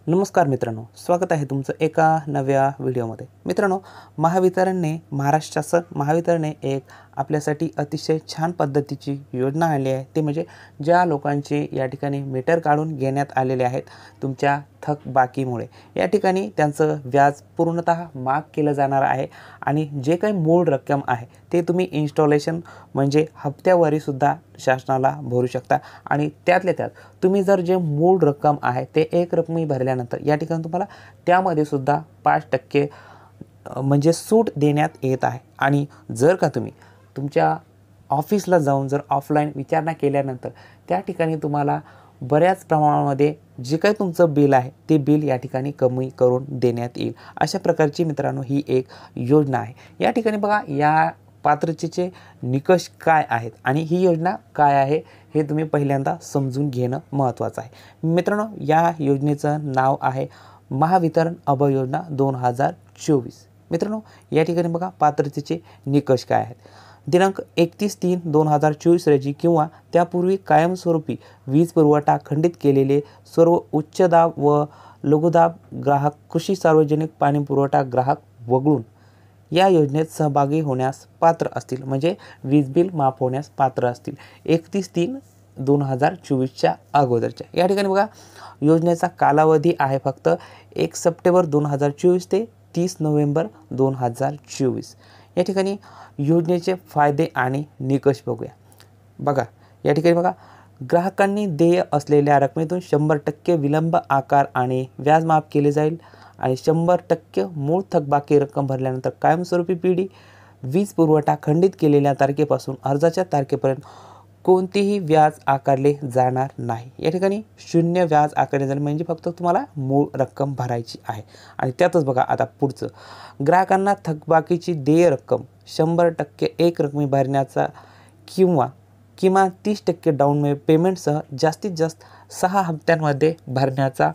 नमस्कार मित्रांनो, स्वागत आहे तुमचं एका नव्या व्हिडिओमध्ये। मित्रांनो, महाराष्ट्र शासन महावितरणने एक आपल्यासाठी अतिशय छान पद्धतीची योजना आणली आहे। ते म्हणजे ज्या लोकांचे या ठिकाणी मीटर काढून घेण्यात आलेले आहेत तुमच्या थकबाकीमुळे, या ठिकाणी त्यांचं व्याज पूर्णतः माफ केलं जाणार आहे आणि जे काही मूळ रक्कम आहे ते तुम्ही इन्स्टॉलेशन म्हणजे हप्त्यावारी सुद्धा शासनाला भरू शकता। आणि त्यातल्या त्यात तुम्ही जर जे मूळ रक्कम आहे ते एक रकमी भरल्यानंतर या ठिकाणी तुम्हाला त्यामध्ये सुद्धा 5% म्हणजे सूट देण्यात येत आहे। आणि जर का तुम्ही तुमच्या ऑफिसला जाऊन जर ऑफलाईन विचारणा केल्यानंतर त्या ठिकाणी तुम्हाला बऱ्याच प्रमाणामध्ये जे काही तुमचं बिल आहे ते बिल या ठिकाणी कमी करून देण्यात येईल। अशा प्रकारची मित्रांनो ही एक योजना आहे। या ठिकाणी बघा, या पात्रतेचे निकष काय आहेत आणि ही योजना काय आहे हे तुम्ही पहिल्यांदा समजून घेणं महत्त्वाचं आहे। मित्रांनो, या योजनेचं नाव आहे महावितरण अभय योजना 2024। मित्रांनो, या ठिकाणी बघा पात्रतेचे निकष काय आहेत। दिनांक 31/3/2024 रोजी किंवा त्यापूर्वी कायमस्वरूपी वीज पुरवठा खंडित केलेले सर्व उच्च दाब व लघुदाब ग्राहक, कृषी सार्वजनिक पाणी पुरवठा ग्राहक वगळून या योजनेत सहभागी होण्यास पात्र असतील, म्हणजे वीज बिल माफ होण्यास पात्र असतील 31/3/2024च्या अगोदरच्या। या ठिकाणी बघा, योजनेचा कालावधी आहे फक्त 1 सप्टेंबर 2024 ते 30 नोव्हेंबर 2024। या ठिकाणी योजनेचे फायदे आणि निकष बघूया। बघा, या ठिकाणी बघा, ग्राहकांनी देय असलेल्या रकमेतून 100% विलंब आकार आणि व्याज माफ केले जाईल आणि 100% मूळ थकबाकी रक्कम भरल्यानंतर कायमस्वरूपी पिढी वीज पुरवठा खंडित केलेल्या तारखेपासून अर्जाच्या तारखेपर्यंत कोणतेही व्याज आकारले जाणार नाही। या ठिकाणी 0 व्याज आकारले जाईल, म्हणजे फक्त तुम्हाला मूळ रक्कम भरायची आहे। आणि त्यातच बघा आता पुढचं, ग्राहकांना थकबाकीची देय रक्कम 100% एक रकमी भरण्याचा किंवा किमान 30% डाऊन पेमेंटसह जास्तीत जास्त 6 हप्त्यांमध्ये भरण्याचा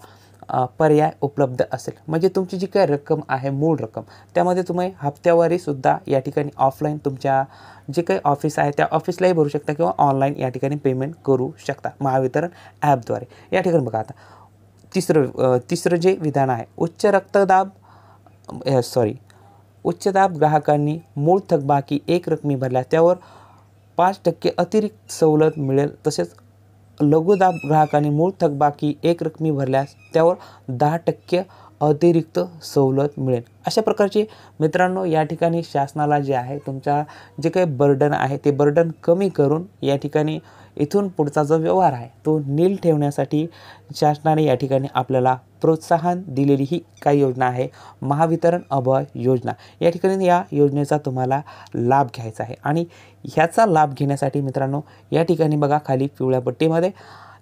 पर्याय उपलब्ध असेल। म्हणजे तुमची जी काही रक्कम आहे मूळ रक्कम त्यामध्ये तुम्ही हप्त्यावारी सुद्धा या ठिकाणी ऑफलाईन तुमच्या जे काही ऑफिस आहे त्या ऑफिसलाही भरू शकता किंवा ऑनलाईन या ठिकाणी पेमेंट करू शकता महावितरण ॲपद्वारे। या ठिकाणी बघा आता तिसरं जे विधान आहे, उच्च दाब ग्राहकांनी मूळ थकबाकी एक रकमी भरल्यास त्यावर 5% अतिरिक्त सवलत मिळेल। तसेच लघुदाब ग्राहकांनी मूळ थकबाकी एक रकमी भरल्यास त्यावर 10% अतिरिक्त सवलत मिळेल। अशा प्रकारचे मित्रांनो या ठिकाणी शासनाला जे आहे तुमचा जे काही बर्डन आहे ते बर्डन कमी करून या ठिकाणी इथून पुढचा जो व्यवहार आहे तो नील ठेवण्यासाठी शासनाने या ठिकाणी आपल्याला प्रोत्साहन दिलेली ही काही योजना आहे महावितरण अभय योजना। या ठिकाणी या योजनेचा तुम्हाला लाभ घ्यायचा आहे आणि ह्याचा लाभ घेण्यासाठी मित्रांनो या ठिकाणी बघा खाली पिवळ्या पट्टीमध्ये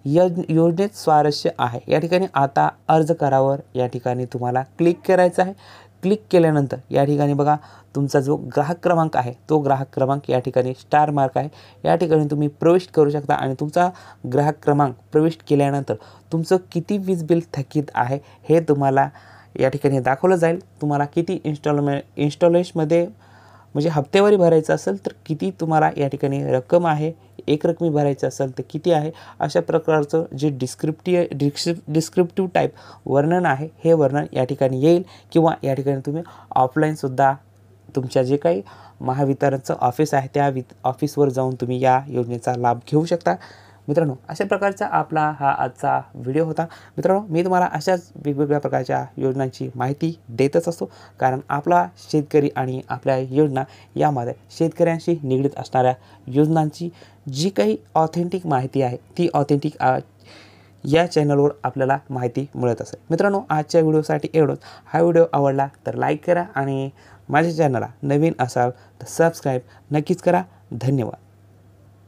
योजनेत स्वारस्य आहे या ठिकाणी आता अर्ज करावर या ठिकाणी तुम्हाला क्लिक करायचं आहे। क्लिक केल्यानंतर या ठिकाणी बघा तुमचा जो ग्राहक क्रमांक आहे तो ग्राहक क्रमांक या ठिकाणी स्टार मार्क आहे, या ठिकाणी तुम्ही प्रविष्ट करू शकता आणि तुमचा ग्राहक क्रमांक प्रविष्ट केल्यानंतर तुमचं किती वीज बिल थकीत आहे हे तुम्हाला या ठिकाणी दाखवलं जाईल। तुम्हाला किती इन्स्टॉलेशनमध्ये म्हणजे हप्त्यावारी भरायचं असेल तर किती तुम्हाला या ठिकाणी रक्कम आहे, एक रकमी भरायचं असेल तर किती आहे, अशा प्रकारचं जे डिस्क्रिप्टिव्ह टाईप वर्णन आहे हे वर्णन या ठिकाणी येईल। किंवा या ठिकाणी तुम्ही ऑफलाईनसुद्धा तुमच्या जे काही महावितरणचं ऑफिस आहे त्या ऑफिसवर जाऊन तुम्ही या योजनेचा लाभ घेऊ शकता। मित्रांनो, अशा प्रकारचा आपला हा आजचा व्हिडिओ होता। मित्रांनो, मी तुम्हाला अशाच वेगवेगळ्या प्रकारच्या योजनांची माहिती देतच असतो, कारण आपला शेतकरी आणि आपल्या योजना यामध्ये शेतकऱ्यांशी निगडीत असणाऱ्या योजनांची जी काही ऑथेंटिक माहिती आहे ती ऑथेंटिक या चॅनलवर आपल्याला माहिती मिळत असेल। मित्रांनो, आजच्या व्हिडिओसाठी एवढंच। हा व्हिडिओ आवडला तर लाईक करा आणि माझ्या चॅनलला नवीन असाल तर सबस्क्राईब नक्कीच करा। धन्यवाद।